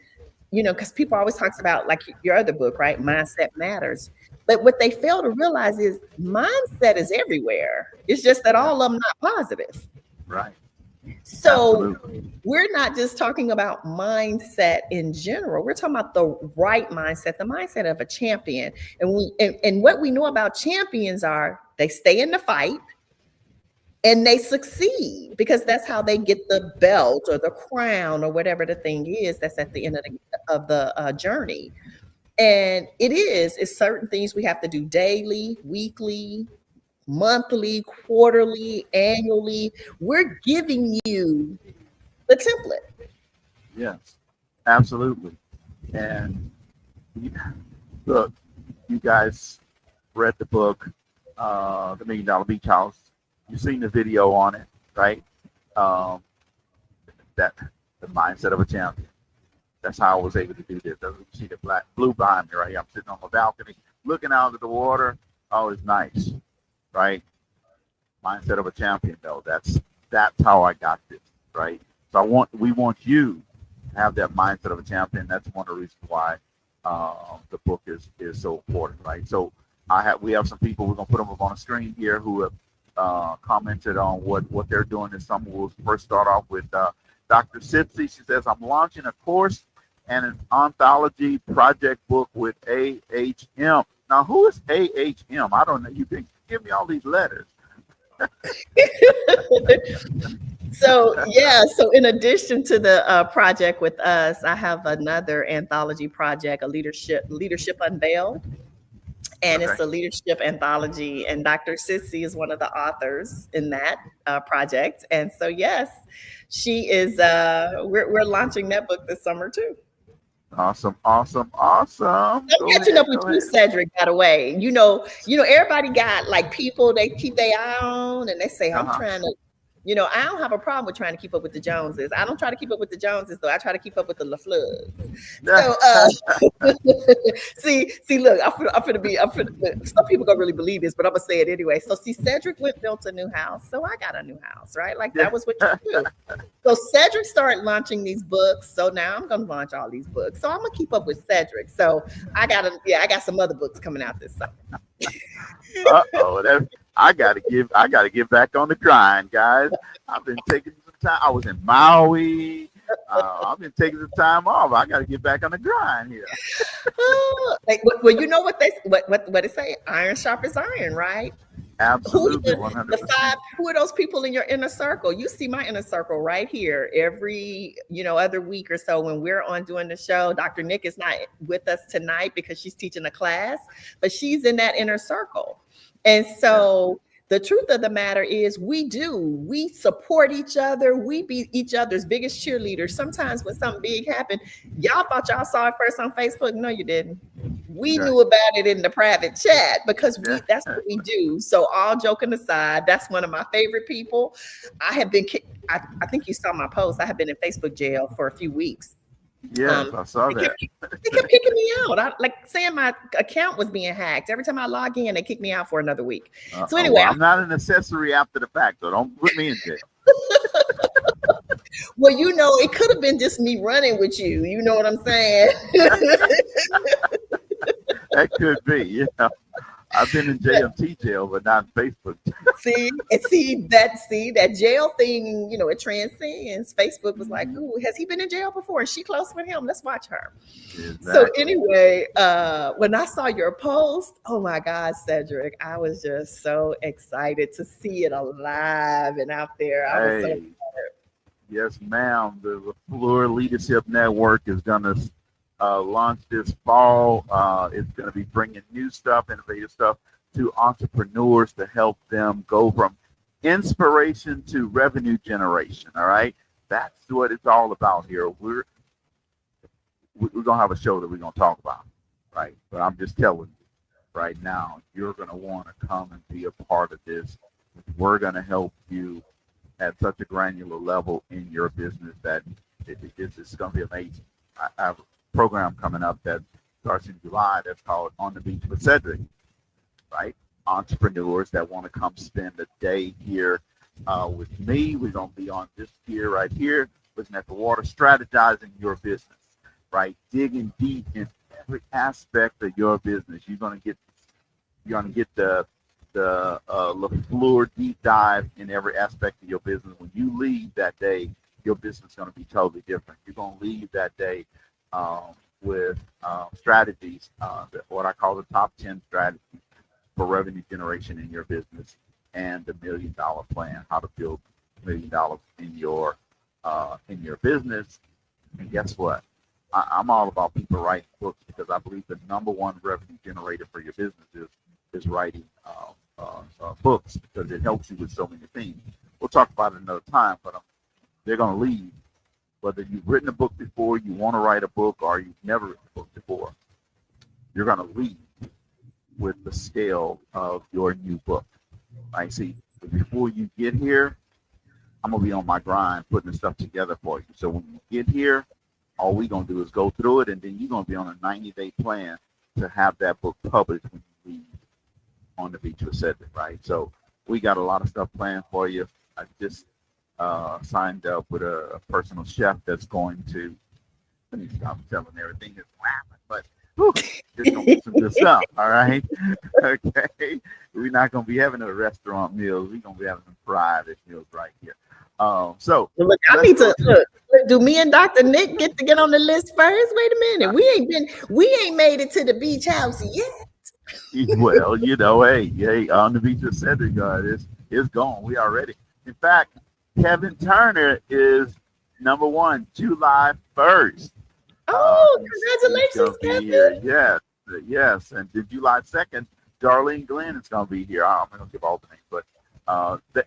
because people always talks about like your other book, right? Mindset matters. But what they fail to realize is mindset is everywhere. It's just that Yeah. all of them not positive. Right. So Absolutely. we're not just talking about mindset in general. We're talking about the right mindset, the mindset of a champion. And what we know about champions are they stay in the fight and they succeed because that's how they get the belt or the crown or whatever the thing is that's at the end of the journey. And it's certain things we have to do daily, weekly, monthly, quarterly, annually. We're giving you the template. Yes. Absolutely. And you- look, you guys read the book, The $1 Million Beach House. You've seen the video on it, right? Um, that the mindset of a champion. That's how I was able to do this. You see the blue behind me, right here. I'm sitting on my balcony, looking out at the water. Oh, it's nice, right? Mindset of a champion, though. That's how I got this, right? So we want you to have that mindset of a champion. That's one of the reasons why the book is so important, right? So we have some people, we're gonna put them up on the screen here, who have commented on what they're doing this summer. We'll first start off with Dr. Sipsy. She says, I'm launching a course and an anthology project book with AHM. Now, who is AHM? I don't know. You can give me all these letters. So in addition to the project with us, I have another anthology project, a leadership unveiled, and Okay. it's a leadership anthology. And Dr. Sissy is one of the authors in that project. And so yes, she is. We're launching that book this summer too. Awesome, awesome, awesome. I'm Go catching up ahead, with go you, ahead. Cedric, by the way. Everybody got like people they keep their eye on and they say, I'm Uh-huh. trying to, I don't have a problem with trying to keep up with the Joneses. I don't try to keep up with the Joneses, though. I try to keep up with the LaFleurs. So, look, some people gonna really believe this, but I'm gonna say it anyway. So, see, Cedric built a new house, so I got a new house, right? Like Yeah. that was what you do. So Cedric started launching these books, so now I'm gonna launch all these books. So I'm gonna keep up with Cedric. So I got some other books coming out this summer. Uh-oh. I gotta get back on the grind, guys. I've been taking some time. I was in Maui. I've been taking some time off. I gotta get back on the grind here. Well, you know what they say? Iron sharpens iron, right? Absolutely, 100%. Who are those people in your inner circle? You see my inner circle right here every other week or so when we're on doing the show. Dr. Nick is not with us tonight because she's teaching a class, but she's in that inner circle. And Yeah. so the truth of the matter is we support each other, we be each other's biggest cheerleaders. Sometimes when something big happened, y'all thought y'all saw it first on Facebook. No, you didn't. We Okay. knew about it in the private chat because Yeah. that's what we do. So all joking aside, that's one of my favorite people. I have been I think you saw my post. I have been in Facebook jail for a few weeks. Yes, Um, I saw they kept, that. they kept kicking me out. Like saying my account was being hacked. Every time I log in, they kick me out for another week. So Well, anyway, I'm not an accessory after the fact, so don't put me in jail. well, it could have been just me running with you. You know what I'm saying? That could be. I've been in JMT jail, but not in Facebook. see that jail thing, it transcends. Facebook was like, Mhm. ooh, has he been in jail before? Is she close with him? Let's watch her. So Exactly. anyway, when I saw your post, oh my God, Cedric, I was just so excited to see it alive and out there. I was so Hey, yes, ma'am. The LaFleur Leadership Network is going to launch this fall. It's going to be bringing new stuff, innovative stuff to entrepreneurs to help them go from inspiration to revenue generation. All right. That's what it's all about here. We're going to have a show that we're going to talk about. Right. But I'm just telling you right now, you're going to want to come and be a part of this We're going to help you at such a granular level in your business that it's going to be amazing. I have a program coming up that starts in July that's called On the Beach with Cedric, right? Entrepreneurs that want to come spend a day here with me. We're going to be on this pier right here, looking at the water, strategizing your business, right? Digging deep in every aspect of your business. You're going to get the LaFleur deep dive in every aspect of your business. When you leave that day, your business is going to be totally different. You're going to leave that day with strategies, what I call the top 10 strategies for revenue generation in your business, and the $1 million plan, how to build $1 million in your business. And guess what? I'm all about people writing books because I believe the number one revenue generator for your business is writing books, because it helps you with so many things. We'll talk about it another time, but they're going to leave. Whether you've written a book before, you want to write a book, or you've never written a book before, you're going to leave with the scale of your new book. I see. Before you get here, I'm going to be on my grind putting the stuff together for you. So when you get here, all we're going to do is go through it, and then you're going to be on a 90-day plan to have that book published when you leave On the Beach with Cedric, right? So we got a lot of stuff planned for you. I just signed up with a personal chef that's going to, let me stop telling everything that's laughing, but it's going to be some good stuff, all right? Okay. We're not going to be having a restaurant meals. We're going to be having some private meals right here. So look, I need to look. Do me and Dr. Nick get on the list first? Wait a minute. We ain't made it to the beach house yet. Well, hey, On the Beach with Cedric, it's gone. We are ready. In fact, Kevin Turner is number one, July 1st. Oh, congratulations, Kevin. Yes. And then July 2nd, Darlene Glenn is going to be here. I'm going to give all the names, but the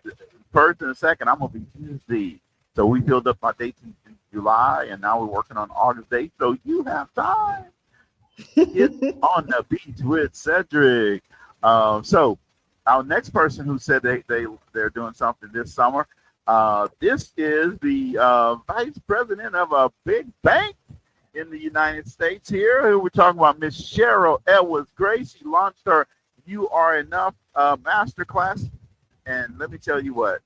first and the second, I'm going to be Tuesday. So we filled up my dates in July, and now we're working on August dates. So you have time. Get on the beach with Cedric. So our next person who said they're doing something this summer, this is the vice president of a big bank in the United States here. We're talking about Miss Cheryl Edwards-Gray. She launched her You Are Enough masterclass. And let me tell you what,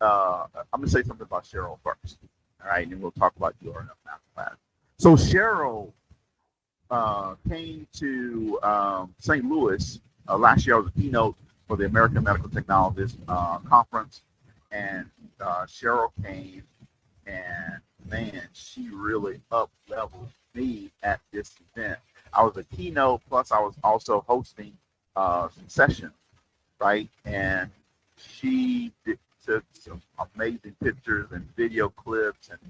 I'm going to say something about Cheryl first. All right, and then we'll talk about You Are Enough masterclass. So Cheryl came to St. Louis last year. I was a keynote for the American Medical Technologists Conference, and Cheryl came, and man, she really up-leveled me at this event. I was a keynote, plus I was also hosting some sessions, right? And she took some amazing pictures and video clips, and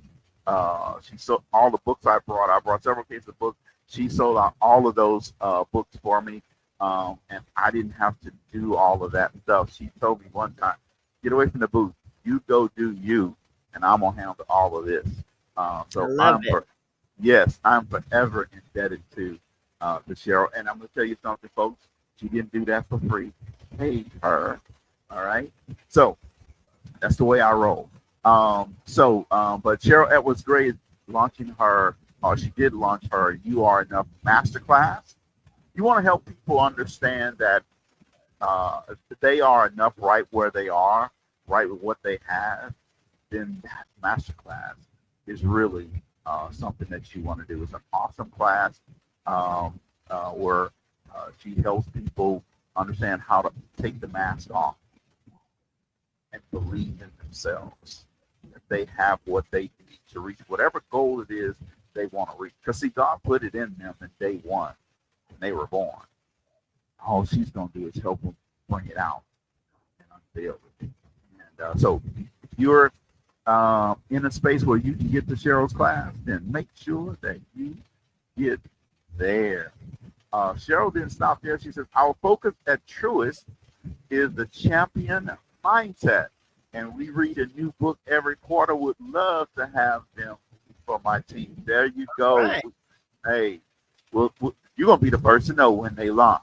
she sold all the books I brought. I brought several cases of books. She sold out all of those books for me, and I didn't have to do all of that stuff. She told me one time, get away from the booth. You go do you, and I'm going to handle all of this. I'm forever indebted to Cheryl. And I'm going to tell you something, folks. She didn't do that for free. Paid her. All right? So that's the way I roll. But Cheryl Edwards-Gray is launching her, she did launch her You Are Enough masterclass. You want to help people understand that they are enough right where they are, right with what they have, then that masterclass is really something that you want to do. It's an awesome class where she helps people understand how to take the mask off and believe in themselves. That they have what they need to reach whatever goal it is they want to reach. Because see, God put it in them in day one when they were born. All she's going to do is help them bring it out and unveil it. And so if you're in a space where you can get to Cheryl's class, then make sure that you get there. Cheryl didn't stop there. She says, our focus at Truist is the champion mindset. And we read a new book every quarter. Would love to have them for my team. There you go. Right. Hey, you're going to be the first to know when they launch,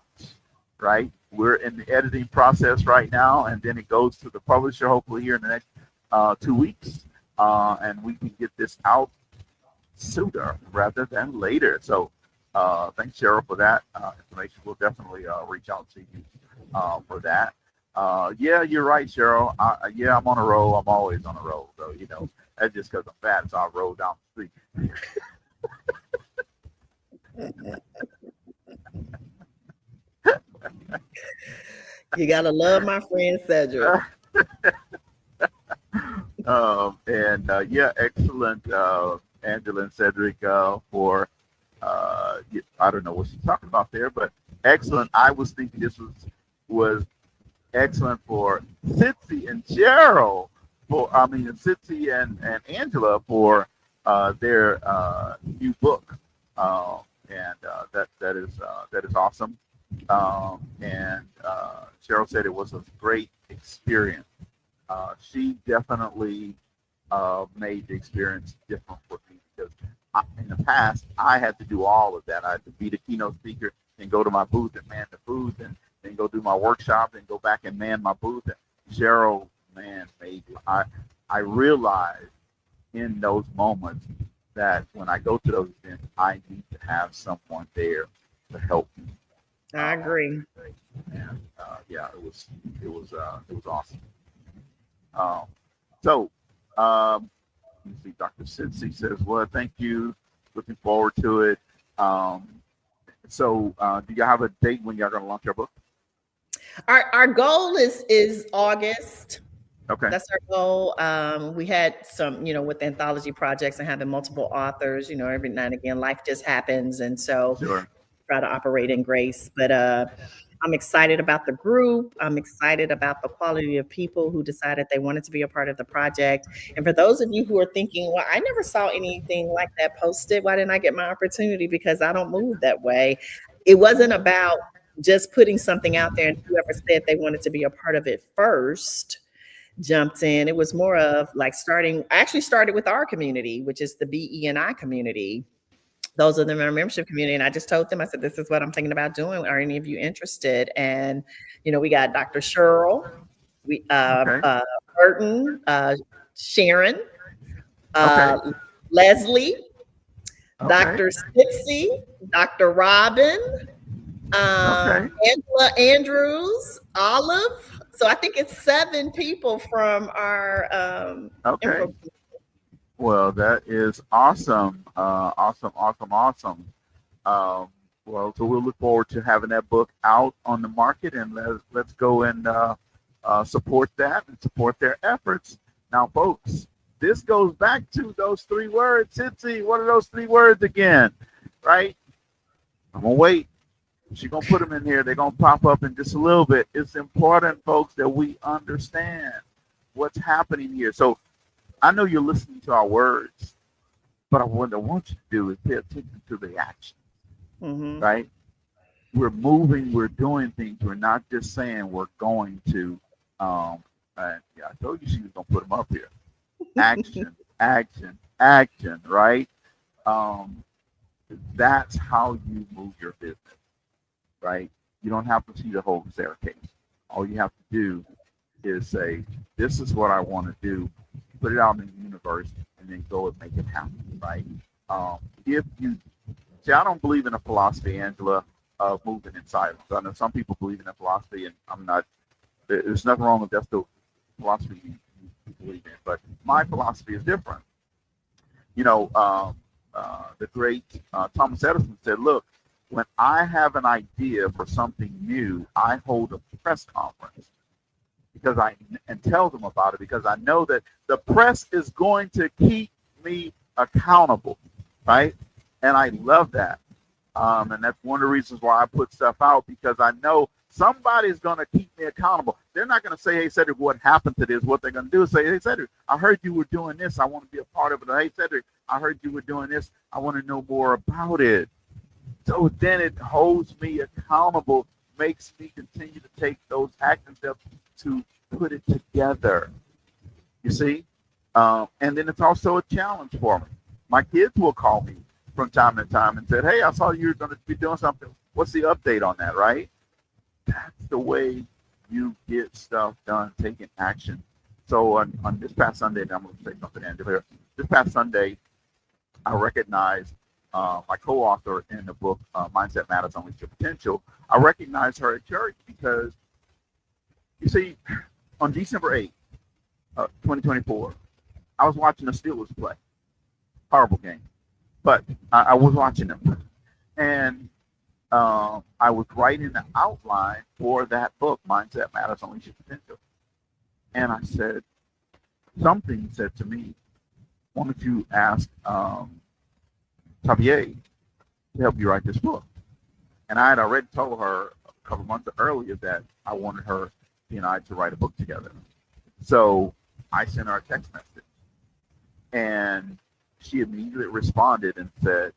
right? we're in the editing process right now, and then it goes to the publisher hopefully here in the next 2 weeks, and we can get this out sooner rather than later. So thanks, Cheryl, for that information. We'll definitely reach out to you for that. Yeah, you're right, Cheryl. Yeah, I'm on a roll. I'm always on a roll. So, that's just because I'm fat, so I roll down the street. You gotta love my friend Cedric. Yeah, excellent, Angela and Cedric, for I don't know what she's talking about there, but excellent. I was thinking this was excellent for Sitsi and Cheryl, Sitsi and Angela for their new book, and that is awesome. And Cheryl said it was a great experience. She definitely made the experience different for me because in the past I had to do all of that. I had to be the keynote speaker and go to my booth and man the booth and then go do my workshop and go back and man my booth. And Cheryl, man, made it. I realized in those moments that when I go to those events, I need to have someone there to help me. I agree. And yeah, it was awesome. So let me see. Dr. Sitsi says, "Well, thank you. Looking forward to it." So do you have a date when y'all gonna launch your book? Our goal is August. Okay. That's our goal. We had some, with anthology projects and having multiple authors, every now and again, life just happens. And so Sure. try to operate in grace. But I'm excited about the group. I'm excited about the quality of people who decided they wanted to be a part of the project. And for those of you who are thinking, well, I never saw anything like that posted. Why didn't I get my opportunity? Because I don't move that way. It wasn't about just putting something out there and whoever said they wanted to be a part of it first jumped in. It was more of like I actually started with our community, which is the BE&I community. Those are the membership community. And I just told them, I said, this is what I'm thinking about doing. Are any of you interested? And, we got Dr. Cheryl, Burton, Sharon, Leslie, Dr. Sitsi, Dr. Robin, Angela Andrews, Olive. So I think it's 7 people from our okay. Well, that is awesome. Awesome. Well, so we'll look forward to having that book out on the market, and let's go and support that and support their efforts. Now, folks, this goes back to those 3 words. Sitsi, what are those 3 words again? Right? I'm going to wait. She's going to put them in here. They're going to pop up in just a little bit. It's important, folks, that we understand what's happening here. So I know you're listening to our words, but what I want you to do is pay attention to the action, right? We're moving, we're doing things. We're not just saying we're going to. I told you she was going to put them up here. Action, action, right? That's how you move your business, right? You don't have to see the whole staircase. All you have to do is say, this is what I want to do. Put it out in the universe, and then go and make it happen, right? If you see, I don't believe in a philosophy, Angela, of moving in silence. I know some people believe in that philosophy, and I'm not. There's nothing wrong with that's the philosophy you believe in, but my philosophy is different. The great Thomas Edison said, "Look, when I have an idea for something new, I hold a press conference." And tell them about it because I know that the press is going to keep me accountable, right? And I love that. And that's one of the reasons why I put stuff out, because I know somebody's going to keep me accountable. They're not going to say, "Hey, Cedric, what happened to this?" What they're going to do is say, "Hey, Cedric, I heard you were doing this. I want to be a part of it." Or, "Hey, Cedric, I heard you were doing this. I want to know more about it." So then it holds me accountable, makes me continue to take those action steps to put it together, you see? And then it's also a challenge for me. My kids will call me from time to time and say, "Hey, I saw you were going to be doing something. What's the update on that," right? that's the way you get stuff done, taking action. So on this past Sunday, and I'm going to say something, Angela. This past Sunday, I recognized my co-author in the book Mindset Matters: Unleash Your Potential. I recognized her at church because, you see, on December 8th, 2024, I was watching the Steelers play. Horrible game, but I was watching them, and I was writing the outline for that book, Mindset Matters: Unleash Your Potential. And I said, something said to me, why don't you ask Xavier to help you write this book? And I had already told her a couple months earlier that I wanted her, BE&I, to write a book together. So I sent her a text message, and she immediately responded and said,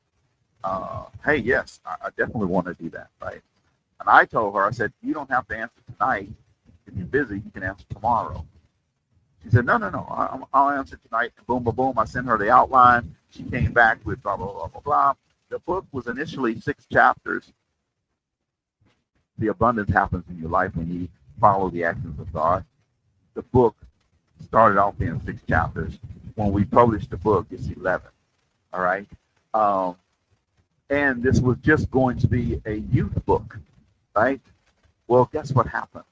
hey, yes, I definitely want to do that, right? And I told her, I said, you don't have to answer tonight. If you're busy, you can answer tomorrow. She said, no, I'll answer tonight. And boom, boom, boom. I sent her the outline. She came back with blah, blah, blah, blah, blah. The book was initially 6 chapters. The abundance happens in your life when you follow the actions of God. The book started off being 6 chapters. When we published the book, it's 11. All right. And this was just going to be a youth book, right? Well, guess what happened?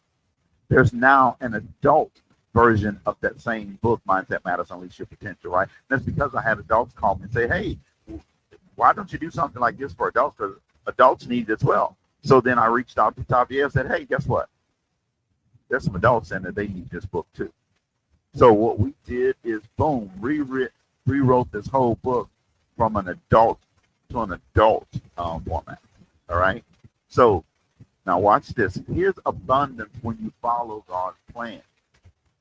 There's now an adult version of that same book, Mindset Matters: Unleash Your Potential, right? And that's because I had adults call me and say, hey, why don't you do something like this for adults? Because adults need it as well. So then I reached out to Xavier and said, hey, guess what? There's some adults in there, they need this book too. So what we did is, boom, rewrote this whole book from an adult to an adult format. All right. So now watch this. Here's abundance when you follow God's plan.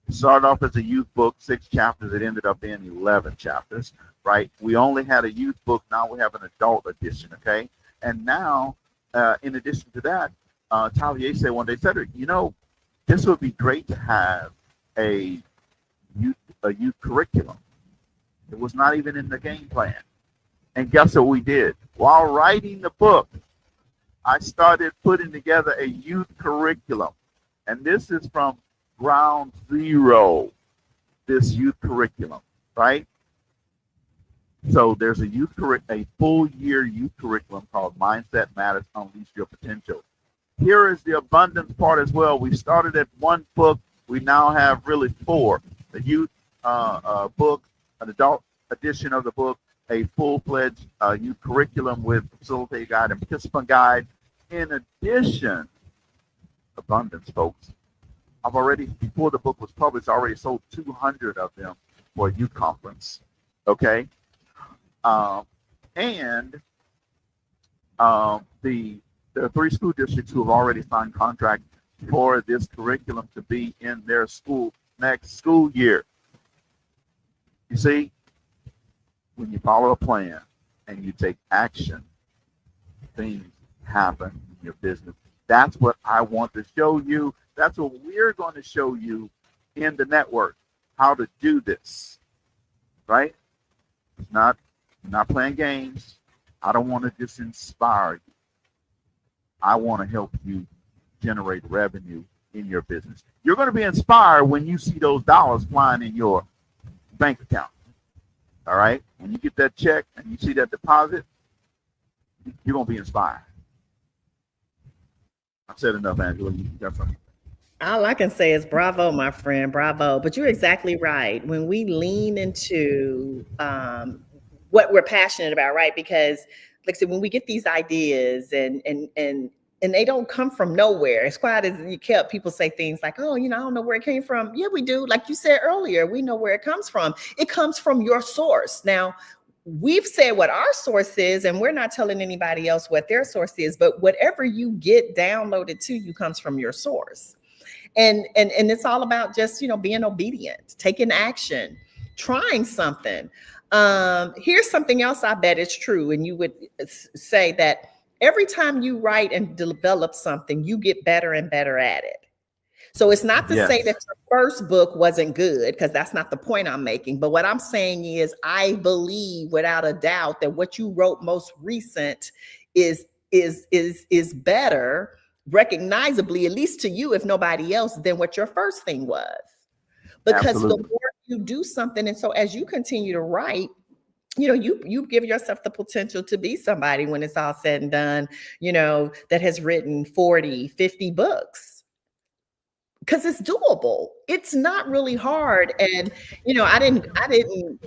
It started off as a youth book, 6 chapters. It ended up being 11 chapters, right? We only had a youth book. Now we have an adult edition, okay? And now, in addition to that, Talia said one day, Cedric, this would be great to have a youth curriculum. It was not even in the game plan. And guess what we did? While writing the book, I started putting together a youth curriculum. And this is from ground zero, this youth curriculum, right? So there's a full year youth curriculum called Mindset Matters: Unleash Your Potential. Here is the abundance part as well. We started at 1 book. We now have really 4. The youth book, an adult edition of the book, a full-fledged youth curriculum with facilitator guide and participant guide. In addition, abundance, folks. I've already, before the book was published, I already sold 200 of them for a youth conference. Okay. And there are 3 school districts who have already signed contracts for this curriculum to be in their school next school year. You see, when you follow a plan and you take action, things happen in your business. That's what I want to show you. That's what we're going to show you in the network, how to do this, right? It's not playing games. I don't want to just inspire you. I want to help you generate revenue in your business. You're going to be inspired when you see those dollars flying in your bank account. All right? When you get that check and you see that deposit, you're going to be inspired. I've said enough, Angela. You got something? All I can say is bravo, my friend, bravo. But you're exactly right. When we lean into what we're passionate about, right? Because, like I said, when we get these ideas and they don't come from nowhere. As quiet as you kept, people say things like, oh, I don't know where it came from. Yeah, we do. Like you said earlier, we know where it comes from. It comes from your source. Now, we've said what our source is, and we're not telling anybody else what their source is, but whatever you get downloaded to you comes from your source. And it's all about just, being obedient, taking action, trying something. Here's something else I bet is true. And you would say that every time you write and develop something, you get better and better at it. So it's not to say that your first book wasn't good, because that's not the point I'm making. But what I'm saying is, I believe without a doubt that what you wrote most recent is better recognizably, at least to you, if nobody else, than what your first thing was. Because the Absolutely. more you do something, and so as you continue to write, you give yourself the potential to be somebody when it's all said and done, that has written 40, 50 books, because it's doable. It's not really hard. And I didn't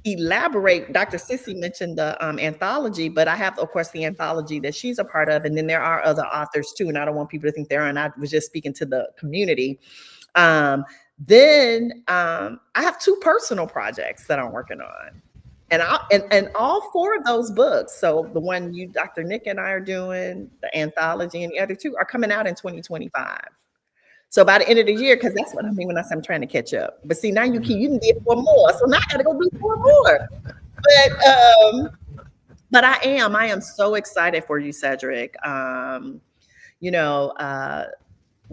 elaborate. Dr. Sissy mentioned the anthology, but I have, of course, the anthology that she's a part of, and then there are other authors too, and I don't want people to think there aren't. I was just speaking to the community. Then I have two personal projects that I'm working on. And all four of those books, so the one you, Dr. Nick, and I are doing, the anthology, and the other two are coming out in 2025. So by the end of the year, because that's what I mean when I say I'm trying to catch up. But see, now you can did four more, so now I got to go do four more. But I am so excited for you, Cedric. You know, uh,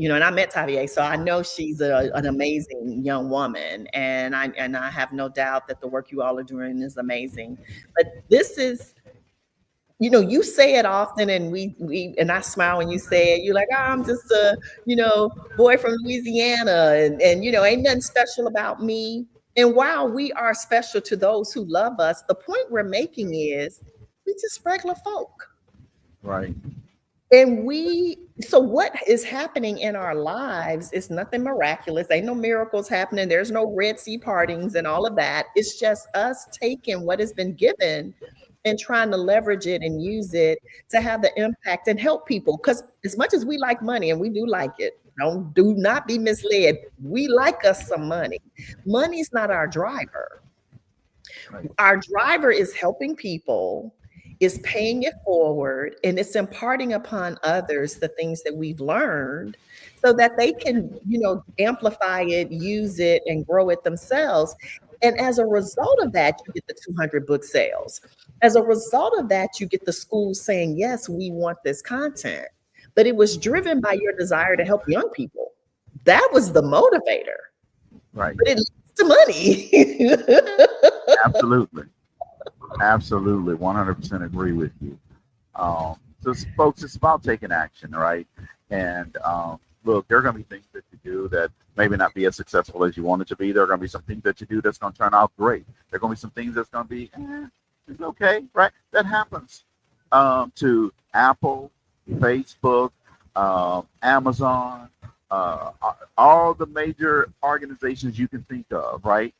and I met Tavier, so I know she's an amazing young woman, and I have no doubt that the work you all are doing is amazing. But this is, you say it often, and and I smile when you say it. You're like, oh, I'm just a, boy from Louisiana, and ain't nothing special about me. And while we are special to those who love us, the point we're making is we just regular folk. Right. And so what is happening in our lives is nothing miraculous. Ain't no miracles happening. There's no Red Sea partings and all of that. It's just us taking what has been given and trying to leverage it and use it to have the impact and help people. Because as much as we like money, and we do like it, do not be misled. We like us some money. Money's not our driver. Right. Our driver is helping people, is paying it forward, and it's imparting upon others the things that we've learned so that they can, amplify it, use it, and grow it themselves. And as a result of that, you get the 200 book sales. As a result of that, you get the schools saying, yes, we want this content. But it was driven by your desire to help young people. That was the motivator. Right. But it leads to money. Absolutely. Absolutely. 100% agree with you. So folks, it's about taking action, right? And look, there are going to be things that you do that maybe not be as successful as you want it to be. There are going to be some things that you do that's going to turn out great. There are going to be some things that's going to be, it's okay, right? That happens to Apple, Facebook, Amazon, all the major organizations you can think of, right?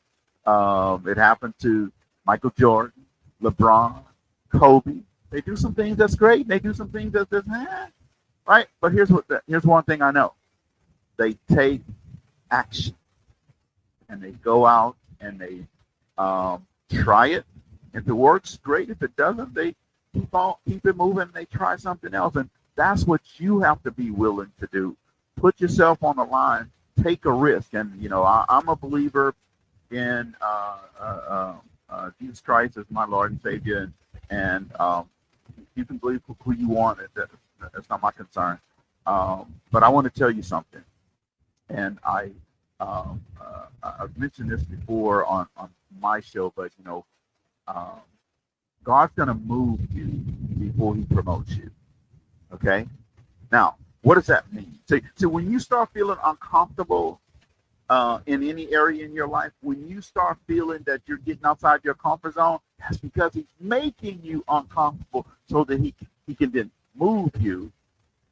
It happened to Michael Jordan, LeBron, Kobe. They do some things that's great. They do some things that's right. But here's one thing I know: they take action, and they go out and they try it. If it works, great. If it doesn't, they keep it moving. They try something else, and that's what you have to be willing to do. Put yourself on the line. Take a risk, and I'm a believer in Jesus Christ as my Lord and Savior, and you can believe who you want. That's not my concern. But I want to tell you something, and I've mentioned this before on my show, but God's going to move you before He promotes you. Okay. Now, what does that mean? So when you start feeling uncomfortable in any area in your life, when you start feeling that you're getting outside your comfort zone, that's because He's making you uncomfortable so that He can then move you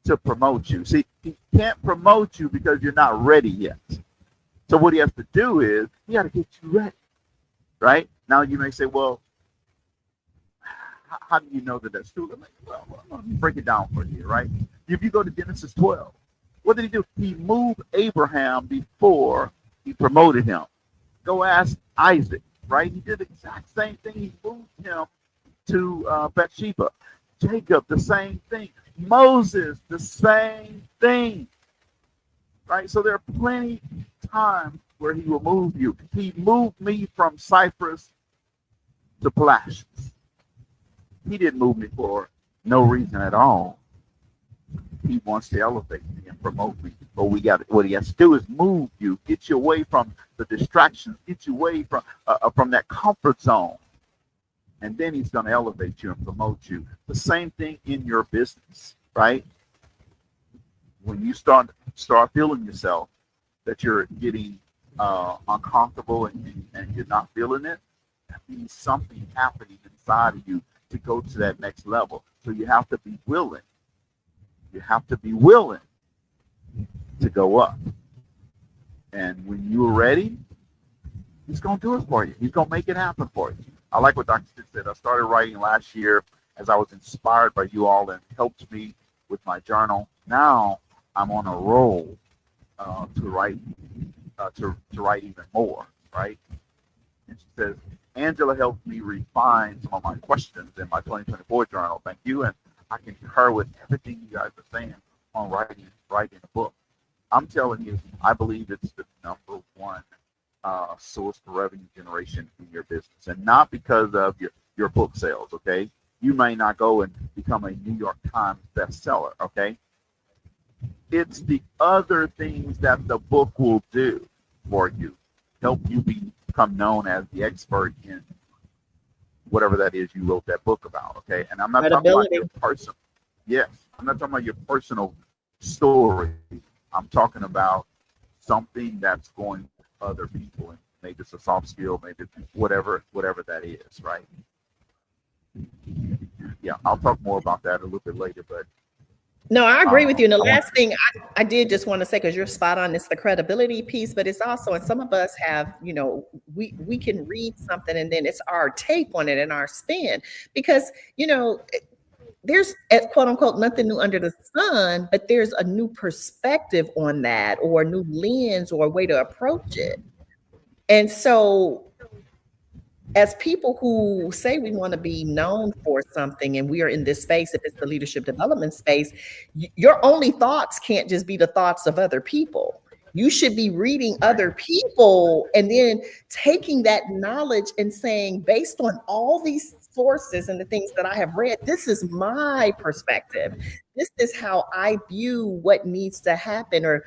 to promote you. See, He can't promote you because you're not ready yet. So what He has to do is He got to get you ready, right? Now you may say, well, how do you know that that's true? Well, let me break it down for you, right? If you go to Genesis 12, what did He do? He moved Abraham before He promoted him. Go ask Isaac, right? He did the exact same thing. He moved him to Bathsheba. Jacob, the same thing. Moses, the same thing, right? So there are plenty of times where He will move you. He moved me from Cyprus to Palacios. He didn't move me for no reason at all. He wants to elevate me and promote me. But what He has to do is move you, get you away from the distractions, get you away from that comfort zone. And then He's going to elevate you and promote you. The same thing in your business, right? when you start feeling yourself that you're getting uncomfortable and you're not feeling it, that means something happening inside of you to go to that next level. So you have to be willing. You have to be willing to go up. And when you're ready, he's going to do it for you. He's going to make it happen for you. I like what Dr. Sid said. I started writing last year as I was inspired by you all and helped me with my journal. Now I'm on a roll to write even more, right? And she says, Angela helped me refine some of my questions in my 2024 journal. Thank you. And I concur with everything you guys are saying on writing a book. I'm telling you, I believe it's the number one source for revenue generation in your business, and not because of your book sales. Okay, you may not go and become a New York Times bestseller. Okay, it's the other things that the book will do for you, help you become known as the expert in whatever that is you wrote that book about. Okay, and I'm not talking about your personal. Yes, I'm not talking about your personal story. I'm talking about something that's going to other people, and maybe it's a soft skill, maybe it's whatever that is, right? Yeah, I'll talk more about that a little bit later, but no, I agree with you. And the last thing I did just want to say, because you're spot on, it's the credibility piece, but it's also, and some of us have, we can read something and then it's our take on it and our spin, because, there's, quote unquote, nothing new under the sun, but there's a new perspective on that, or a new lens, or a way to approach it. And so as people who say we want to be known for something, and we are in this space, if it's the leadership development space, your only thoughts can't just be the thoughts of other people. You should be reading other people and then taking that knowledge and saying, based on all these sources and the things that I have read, this is my perspective. This is how I view what needs to happen. Or,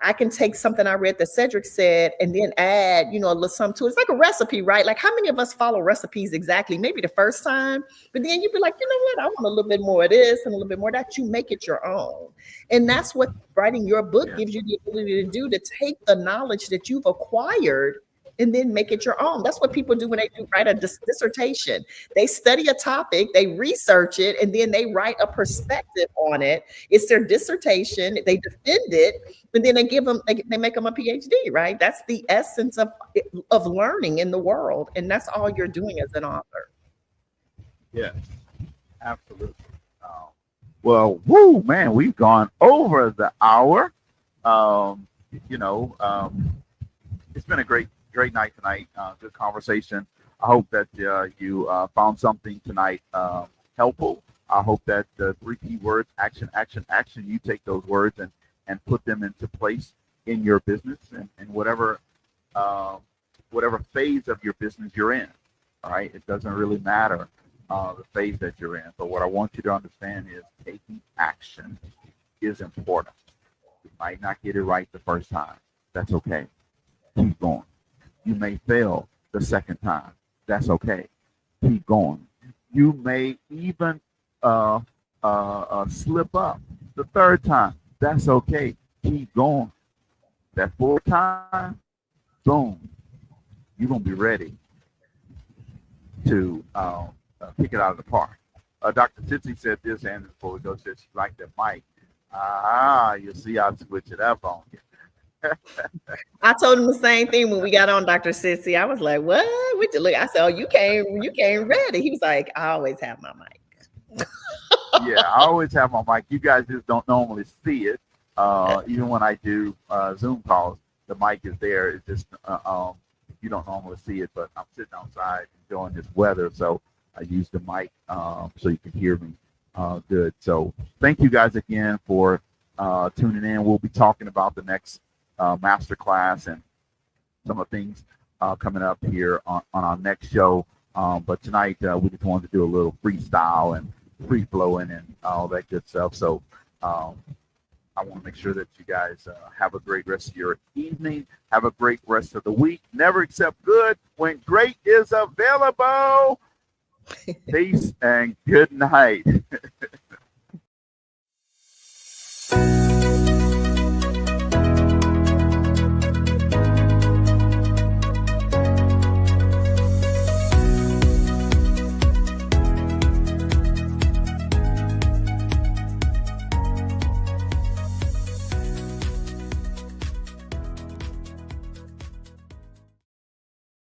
I can take something I read that Cedric said and then add, a little something to it. It's like a recipe, right? Like, how many of us follow recipes exactly? Maybe the first time, but then you'd be like, you know what? I want a little bit more of this and a little bit more of that. You make it your own. And that's what writing your book gives you the ability to do, to take the knowledge that you've acquired and then make it your own. That's what people do when they write a dissertation. They study a topic, they research it, and then they write a perspective on it. It's their dissertation. They defend it, and then they make them a PhD, right? That's the essence of learning in the world, and that's all you're doing as an author. Yes, absolutely. Well, woo, man, we've gone over the hour. It's been a great night tonight. Good conversation. I hope that you found something tonight helpful. I hope that the 3 key words, action, action, action, you take those words and put them into place in your business and whatever phase of your business you're in. All right. It doesn't really matter the phase that you're in. But what I want you to understand is taking action is important. You might not get it right the first time. That's okay. Keep going. You may fail the second time. That's okay. Keep going. You may even slip up the third time. That's okay. Keep going. That fourth time, boom, you're going to be ready to pick it out of the park. Dr. Titsy said this, and before we go, said she liked that mic. You see, I'll switch it up on you. I told him the same thing when we got on, Dr. Sissy. I was like, what? Would you look? I said, oh, you came ready. He was like, I always have my mic. Yeah, I always have my mic. You guys just don't normally see it. Even when I do Zoom calls, the mic is there. It's just you don't normally see it, but I'm sitting outside enjoying this weather, so I use the mic so you can hear me good. So thank you guys again for tuning in. We'll be talking about the next masterclass and some of the things coming up here on our next show. But tonight we just wanted to do a little freestyle and free flowing and all that good stuff. So I want to make sure that you guys have a great rest of your evening. Have a great rest of the week. Never accept good when great is available. Peace and good night.